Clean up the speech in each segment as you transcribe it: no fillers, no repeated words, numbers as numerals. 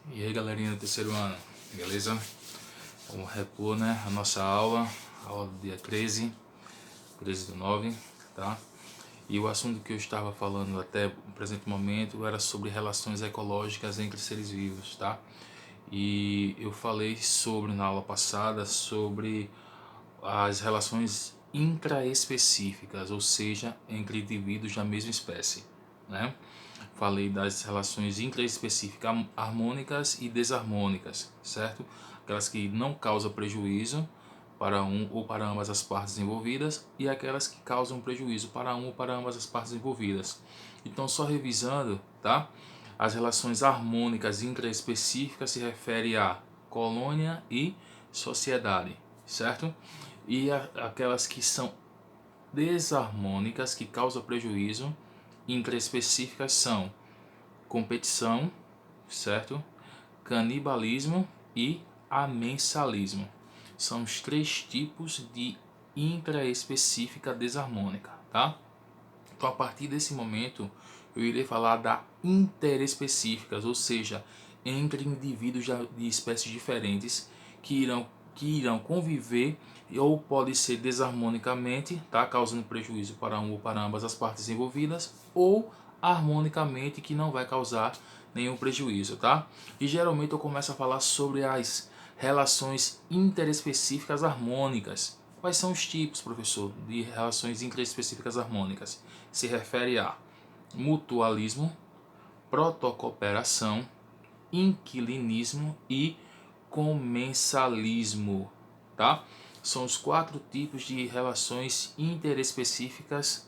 E aí, galerinha do terceiro ano, beleza? Vamos repor, né, a nossa aula do dia 13 do 9, tá? E o assunto que eu estava falando até o presente momento era sobre relações ecológicas entre seres vivos, tá? E eu falei sobre, na aula passada, sobre as relações intraespecíficas, ou seja, entre indivíduos da mesma espécie, né? Falei das relações intraespecíficas harmônicas e desarmônicas, certo? Aquelas que não causam prejuízo para um ou para ambas as partes envolvidas e aquelas que causam prejuízo para um ou para ambas as partes envolvidas. Então, só revisando, tá? As relações harmônicas intraespecíficas se refere a colônia e sociedade, certo? E aquelas que são desarmônicas, que causam prejuízo, intraespecíficas são competição, certo? Canibalismo e amensalismo. São os três tipos de intraespecífica desarmônica, tá? Então, a partir desse momento, eu irei falar da interespecíficas, ou seja, entre indivíduos de espécies diferentes que irão conviver ou pode ser desarmonicamente, tá, causando prejuízo para um ou para ambas as partes envolvidas, ou harmonicamente, que não vai causar nenhum prejuízo, tá? E geralmente eu começo a falar sobre as relações interespecíficas harmônicas. Quais são os tipos, professor, de relações interespecíficas harmônicas? Se refere a mutualismo, protocooperação, inquilinismo e comensalismo, tá? São os quatro tipos de relações interespecíficas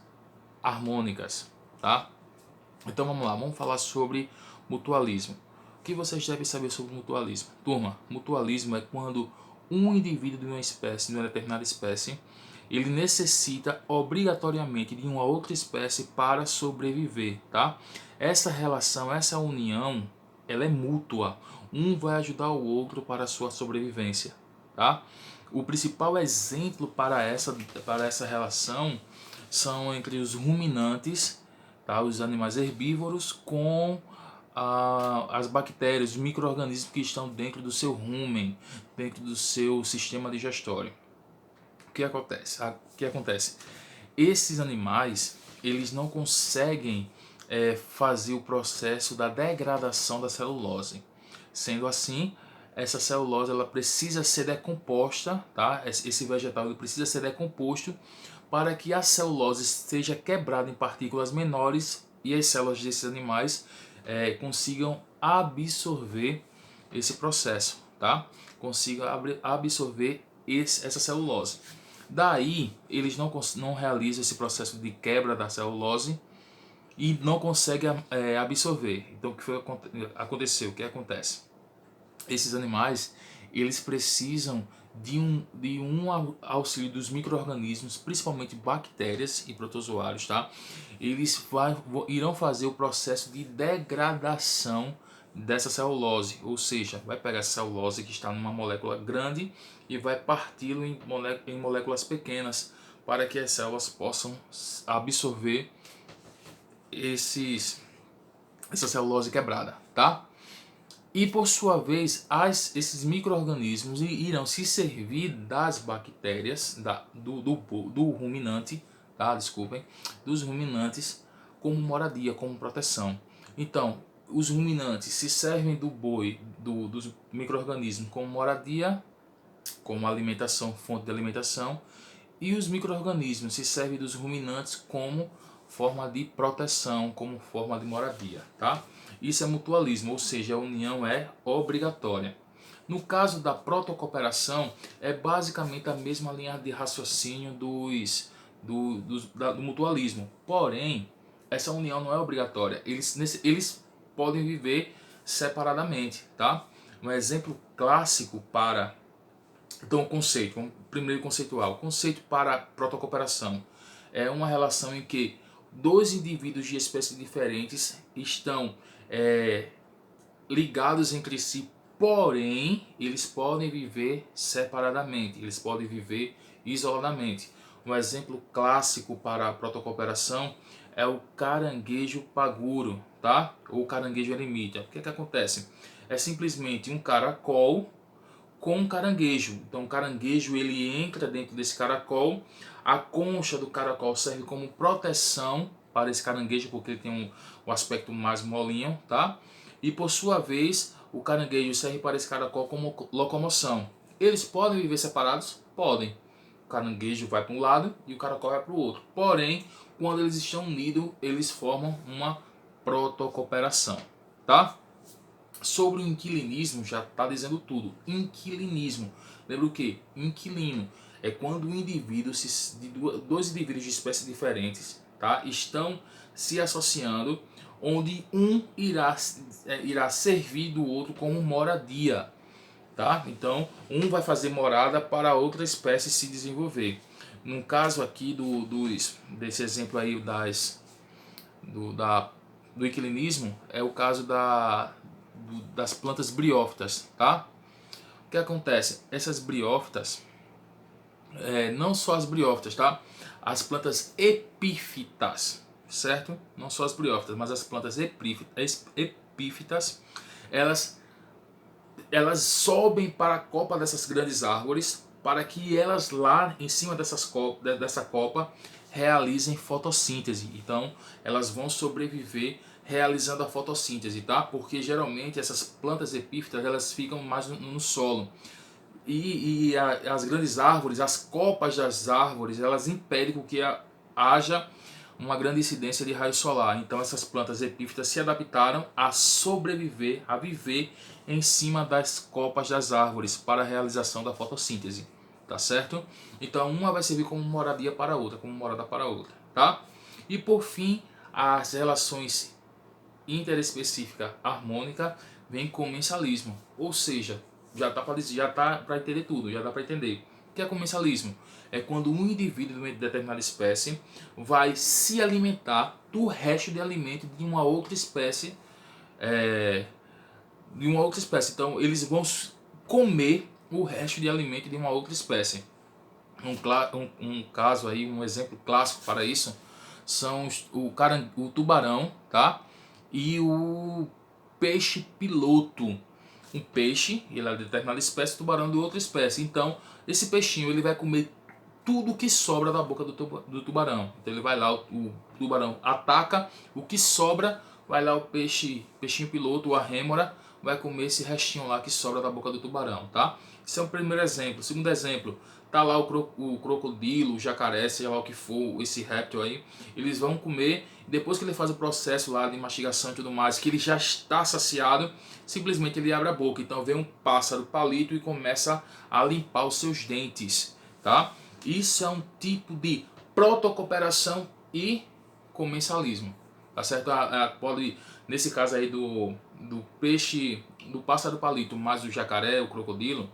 harmônicas, tá? Então vamos lá, vamos falar sobre mutualismo. O que vocês devem saber sobre mutualismo? Turma, mutualismo é quando um indivíduo de uma espécie, de uma determinada espécie, ele necessita obrigatoriamente de uma outra espécie para sobreviver, tá? Essa relação, essa união, ela é mútua. Um vai ajudar o outro para a sua sobrevivência, tá? O principal exemplo para essa relação são entre os ruminantes, tá? Os animais herbívoros com as bactérias, os micro-organismos que estão dentro do seu rumen, dentro do seu sistema digestório. O que acontece? Esses animais, eles não conseguem fazer o processo da degradação da celulose. Sendo assim, essa celulose ela precisa ser decomposta, tá? Esse vegetal ele precisa ser decomposto para que a celulose seja quebrada em partículas menores e as células desses animais consigam absorver esse processo, tá? Consigam absorver essa celulose. Daí, eles não realizam esse processo de quebra da celulose e não conseguem absorver. Então, o que aconteceu? O que acontece? Esses animais, eles precisam de um auxílio dos micro-organismos, principalmente bactérias e protozoários, tá? Eles irão fazer o processo de degradação dessa celulose, ou seja, vai pegar a celulose que está numa molécula grande e vai parti-lo em moléculas pequenas para que as células possam absorver essa celulose quebrada, tá? E por sua vez, esses micro-organismos irão se servir das bactérias do ruminante, tá? Desculpem, dos ruminantes como moradia, como proteção. Então, os ruminantes se servem do boi, dos micro-organismos como moradia, como alimentação, fonte de alimentação, e os micro-organismos se servem dos ruminantes como forma de proteção, como forma de moradia, tá? Isso é mutualismo, ou seja, a união é obrigatória. No caso da protocooperação, é basicamente a mesma linha de raciocínio do mutualismo. Porém, essa união não é obrigatória. Eles podem viver separadamente, tá? Um exemplo clássico para... Então, o conceito, vamos primeiro conceituar. O conceito para protocooperação é uma relação em que dois indivíduos de espécies diferentes estão ligados entre si, porém eles podem viver separadamente, eles podem viver isoladamente. Um exemplo clássico para a protocooperação é o caranguejo paguro, tá? Ou caranguejo eremita. O que acontece? é simplesmente um caracol com um caranguejo. Então o caranguejo ele entra dentro desse caracol, a concha do caracol serve como proteção para esse caranguejo, porque ele tem um aspecto mais molinho, tá? E por sua vez, o caranguejo serve para esse caracol como locomoção. Eles podem viver separados? Podem. O caranguejo vai para um lado e o caracol vai para o outro. Porém, quando eles estão unidos, eles formam uma protocooperação, tá? Sobre o inquilinismo já está dizendo tudo. Inquilinismo. Lembra o que? Inquilino é quando um indivíduo, dois indivíduos de espécies diferentes, tá, estão se associando, onde um irá servir do outro como moradia. Tá? Então, um vai fazer morada para a outra espécie se desenvolver. No caso aqui desse exemplo aí do inquilinismo, é o caso das plantas briófitas, tá? O que acontece? Essas briófitas, não só as briófitas, tá? As plantas epífitas, certo? Não só as briófitas, mas as plantas epífitas, elas sobem para a copa dessas grandes árvores, para que elas lá em cima dessa copa realizem fotossíntese. Então elas vão sobreviver realizando a fotossíntese, tá? Porque geralmente essas plantas epífitas elas ficam mais no solo. As grandes árvores, as copas das árvores, elas impedem que haja uma grande incidência de raio solar. Então essas plantas epífitas se adaptaram a sobreviver, a viver em cima das copas das árvores para a realização da fotossíntese, tá certo? Então uma vai servir como moradia para a outra, como morada para a outra, tá? E por fim, as relações interespecífica harmônica vem com o mensalismo, ou seja, já tá para entender tudo, já dá para entender. O que é comensalismo? É quando um indivíduo de uma determinada espécie vai se alimentar do resto de alimento de uma outra espécie, Então eles vão comer o resto de alimento de uma outra espécie. Um caso aí, um exemplo clássico para isso são o tubarão, tá? E o peixe piloto. Um peixe, ele é de determinada espécie, tubarão de outra espécie. Então, esse peixinho ele vai comer tudo que sobra da boca do tubarão. Então ele vai lá, o tubarão ataca, o que sobra, vai lá o peixinho piloto, a rêmora, vai comer esse restinho lá que sobra da boca do tubarão, tá? Esse é o primeiro exemplo. Segundo exemplo, tá lá o crocodilo, o jacaré, seja lá o que for, esse réptil aí, eles vão comer, depois que ele faz o processo lá de mastigação e tudo mais, que ele já está saciado, simplesmente ele abre a boca. Então vem um pássaro palito e começa a limpar os seus dentes, tá? Isso é um tipo de protocooperação e comensalismo, tá certo? Pode, nesse caso aí do peixe, do pássaro palito mais o jacaré, o crocodilo,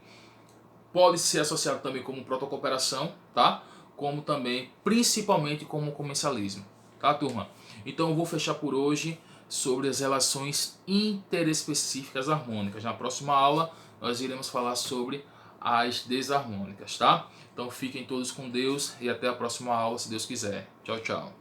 pode ser associado também como protocooperação, tá? Como também, principalmente como comensalismo, tá, turma? Então eu vou fechar por hoje sobre as relações interespecíficas harmônicas. Na próxima aula nós iremos falar sobre as desarmônicas, tá? Então fiquem todos com Deus e até a próxima aula, se Deus quiser. Tchau, tchau.